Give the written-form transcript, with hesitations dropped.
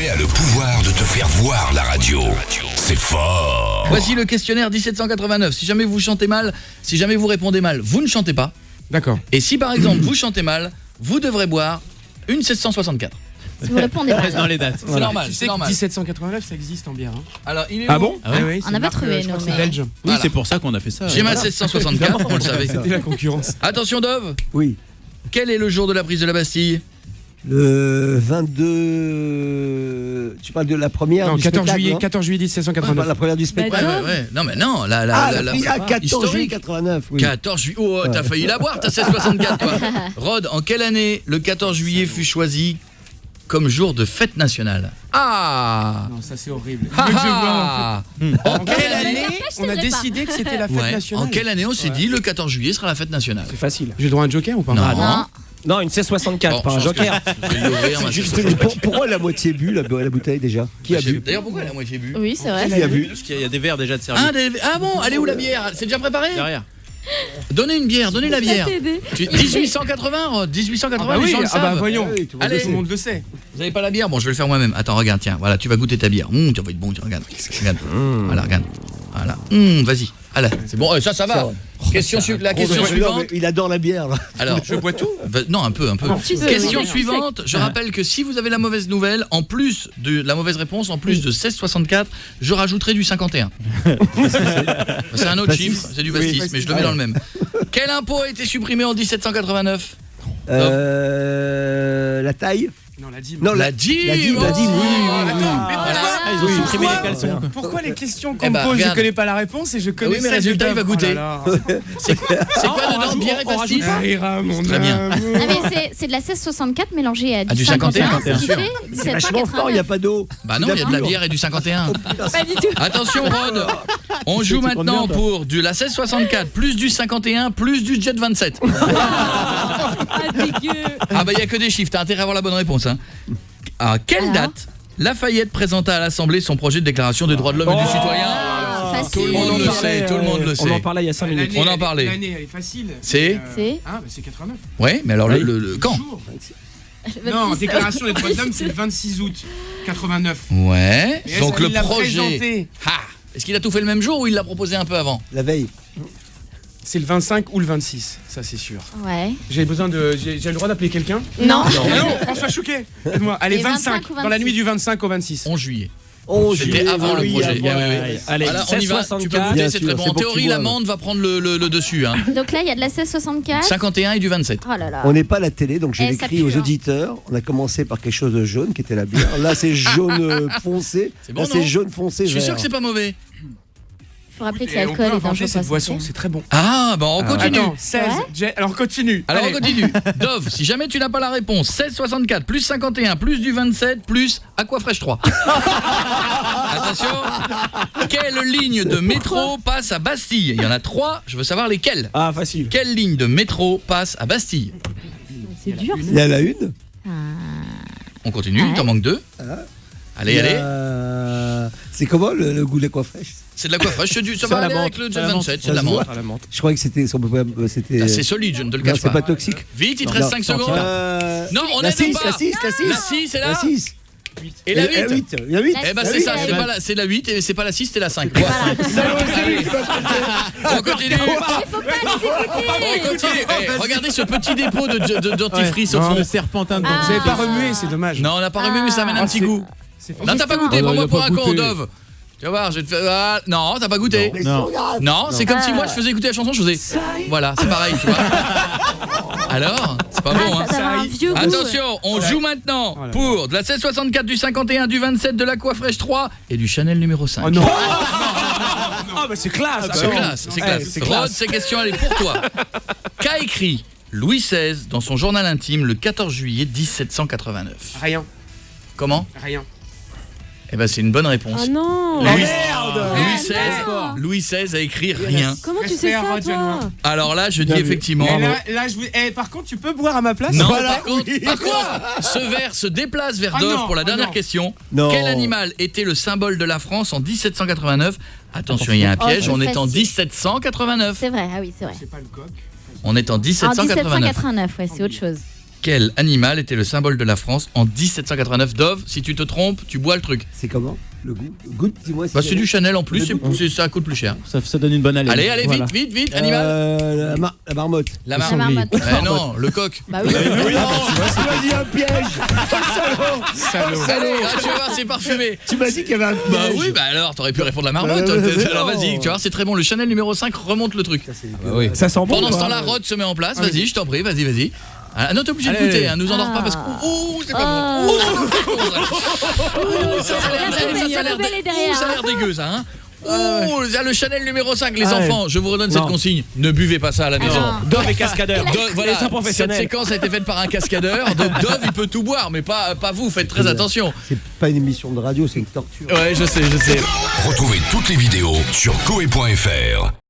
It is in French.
Zoé a le pouvoir de te faire voir la radio. C'est fort. Voici le questionnaire 1789. Si jamais vous chantez mal, si jamais vous répondez mal, vous ne chantez pas. D'accord. Et si par exemple vous chantez mal, vous devrez boire une 1764. Si vous répondez mal. Reste dans les dates. C'est normal, Tu c'est sais que normal. 1789 ça existe en bière. Hein. Alors, il est Ah où bon? Ah ouais Oui, On n'a pas trouvé, je crois nous, que c'est mais- belge. Oui, Voilà. c'est pour ça qu'on a fait ça. J'ai ma 764, on le savait. C'était la concurrence. Attention Dove, Oui. quel est le jour de la prise de la Bastille? Le 22... Tu parles de la première Non, du 14 spectacle, juillet, non 14 juillet 1789. La première du Ouais, spectacle. ouais. Non mais non, la 14 juillet historique. 89, oui. 14 juillet. Oh, t'as failli la boire, ta 764 toi. Rod, en quelle année le 14 juillet fut choisi comme jour de fête nationale? Ah, Non, ça c'est horrible. Ah, Je veux que je vois, ah. en quelle année je on a t'aiderai pas. décidé que c'était la fête Ouais. nationale? En quelle année on s'est dit le 14 juillet sera la fête nationale? C'est facile. J'ai le droit à un joker ou pas? Non. Non. Non, une C64, Bon, pas un je pense que joker. je vais l'ouvrir, ma Juste, 764. pourquoi la moitié bu, la bouteille déjà? Qui a bu? D'ailleurs, pourquoi elle a moitié bu? Oui, c'est vrai. Qui a bu? Parce qu'il y a des verres déjà de service. Ah bon, elle est où la bière? C'est déjà préparé? Derrière. Donnez une bière, donnez la bière. t'aider. 1880, Rod, 1880, Ah bah les oui, gens le ah bah savent. voyons. Ah oui, tout le monde Allez. Tout le monde le sait. Vous avez pas la bière? Bon, je vais le faire moi-même. Attends, regarde, tiens, voilà, tu vas goûter ta bière. Ça va être bon, tiens, regarde. Regarde. Voilà, regarde. Voilà. Vas-y. Allez, c'est bon, ça va. Question la question suivante. Il adore la bière, là. Alors, Je bois tout. non, un peu. Tu peux, Question oui. suivante. Je rappelle que si vous avez la mauvaise nouvelle, en plus de la mauvaise réponse, en plus de 16,64, je rajouterai du 51. C'est un autre chiffre, c'est du pastis, mais je le mets dans le même. Quel impôt a été supprimé en 1789? La taille? Non, la dîme. Non, La dîme. La dîme, oui. Attends, mais Ah, ils ont supprimé les caleçons. pourquoi les questions qu'on Eh me bah, pose, je regarde. connais pas la réponse et je connais oui, mais celle résultat, de il va Dove. goûter. Oh là là. C'est quoi dedans? Bière et pastis? Ça ira, mon Très bien. amour. Ah mais c'est de la 1664 mélangée à Ah, du du 51, 51, ce qui bien fait C'est vachement fort, il n'y a pas d'eau. Bah non, il y a de la bière et du 51. Pas du tout. Attention Rod, on joue maintenant pour la 1664 plus du 51 plus du Jet 27. Ah dégueu. Ah bah il y a que des chiffres, t'as intérêt à avoir la bonne réponse hein. À quelle Alors date Lafayette présenta à l'Assemblée son projet de déclaration des droits de l'homme et du citoyen? Tout le monde le sait, tout le monde le On en sait. parlait il y a 5 minutes. On en parlait. L'année, elle est facile. C'est C'est Ah, bah c'est 89. Ouais, mais alors le quand? Jour. Non, déclaration des droits de l'homme, c'est le 26 août 89. Ouais, Et est-ce donc qu'il le l'a projet. présenté Ah, est-ce qu'il a tout fait le même jour ou il l'a proposé un peu avant? La veille. C'est le 25 ou le 26, ça c'est sûr. Ouais. J'ai le droit d'appeler quelqu'un? Non. Ah non, François Chouquet. Aide-moi. Allez, Et 25, 25 ou dans la 26. nuit du 25 au 26. 11 juillet. Oh, C'était avant le projet. avant. Allez, Voilà, on y va. Tu peux 1664. goûter, Bien c'est sûr, très bon. c'est En pour que tu théorie, vois. l'amande va prendre le dessus hein. Donc là, il y a de la 1664. 51 et du 27. Oh là là. On n'est pas à la télé, donc j'ai Eh, ça écrit pue, aux hein. auditeurs. On a commencé par quelque chose de jaune, qui était la bière. Là, c'est jaune foncé. C'est bon, Là, non c'est jaune foncé Je suis vert. sûr que c'est pas mauvais. Faut rappeler que Et on l'alcool peut est inventer dangereux cette pour boisson, la santé. c'est très bon. Ah, bah on continue. Attends, 16. Ouais. Alors continue. Alors Allez. on continue. Dove, si jamais tu n'as pas la réponse, 16,64 plus 51 plus du 27 plus Aquafresh 3. Attention. Quelle ligne de métro passe à Bastille? Il y en a 3, je veux savoir lesquelles. Ah, facile. Quelle ligne de métro passe à Bastille? C'est dur. Il y en a une. On continue, il t'en manque 2. Allez, Il y allez. a- C'est comment le goût de l'Aquafresh? C'est de l'Aquafresh, ça C'est va à la aller menthe. avec le Jet À la menthe. 27, c'est de la menthe. À la menthe. Je croyais que c'était... Ah, c'est solide, je ne te le Non, cache c'est pas pas. toxique. Vite, il te reste 5 secondes. Non, on la n'aide 6, pas. la 6, la 6. La 6 est là. La 6. Et la 8. La 8. Eh ben c'est ça, c'est la 8 et c'est pas la 6, c'était la 5. Voilà. Allez. On continue. Il faut pas les écouter. On continue. Eh, regardez ce petit dépôt de dentifrice au Non, fond. Le serpentin de Ah. Vous avez pas remué, c'est dommage. Non, on n'a pas remué mais ça amène un petit c'est- goût. C'est Non, t'as pas goûté, Oh, non, prends-moi il a pour pas un con, goûté. Dove. Tu vas voir, je vais te faire... Ah, non, t'as pas goûté. Non. Non, c'est comme si moi je faisais écouter la chanson, je faisais... Voilà, c'est pareil, tu vois. Alors, c'est pas bon, hein. Ça a un vieux goût. Attention, on joue maintenant Oh là là. pour de la 1664, du 51, du 27, de l'Aquafresh 3 et du Chanel numéro 5. Oh non. Ah, bah c'est classe. C'est classe, c'est classe. c'est Rod, classe. ces questions, elle est pour toi. Qu'a écrit Louis XVI dans son journal intime le 14 juillet 1789? Rien, Comment? rien. Eh ben c'est une bonne réponse. Ah non. Louis XVI a écrit rien. Comment tu sais Respect à ça, Rod toi? Janois. Alors là, je dis effectivement... Et là, par contre, tu peux boire à ma place? Non, Voilà, par contre, oui. ce verre se déplace vers Ah Dove non, pour la ah dernière non. question. Non. Quel animal était le symbole de la France en 1789? Attention, il y a un piège, c'est on est en facile. 1789. C'est vrai, ah oui, c'est vrai. C'est pas le coq. On est en En 1789. 1789, ouais, c'est autre chose. Quel animal était le symbole de la France en 1789? Dove, si tu te trompes, tu bois le truc. C'est comment? Le goût? Goûte, dis-moi. Bah c'est du Chanel en plus, ça coûte plus cher. Ça donne une bonne haleine. Allez, Voilà. vite, animal. La marmotte. La La marmotte. non, le coq. Bah oui. Tu m'as dit un piège. Salaud. Allez, tu vas voir, c'est parfumé. Tu m'as dit qu'il y avait un piège. Bah oui, bah alors, t'aurais pu répondre la marmotte. Alors vas-y, tu vois, c'est très bon. Le Chanel numéro 5 remonte le truc. Oui. Ça sent bon. Pendant ce temps-là, Rod se met en place. Vas-y, je t'en prie, vas-y. Ah non, t'es obligé de goûter, hein, nous endors pas parce que... Oh, c'est pas bon. Ça a l'air dégueu, ça, hein. Oh, il y a le Chanel numéro 5, les enfants, je vous redonne cette consigne. Ne buvez pas ça à la maison. Dove et cascadeur. Voilà, C'est un professionnel. cette séquence a été faite par un cascadeur. Donc Dove, il peut tout boire, mais pas vous, faites très attention. C'est pas une émission de radio, c'est une torture. Ouais, je sais. Retrouvez toutes les vidéos sur coe.fr.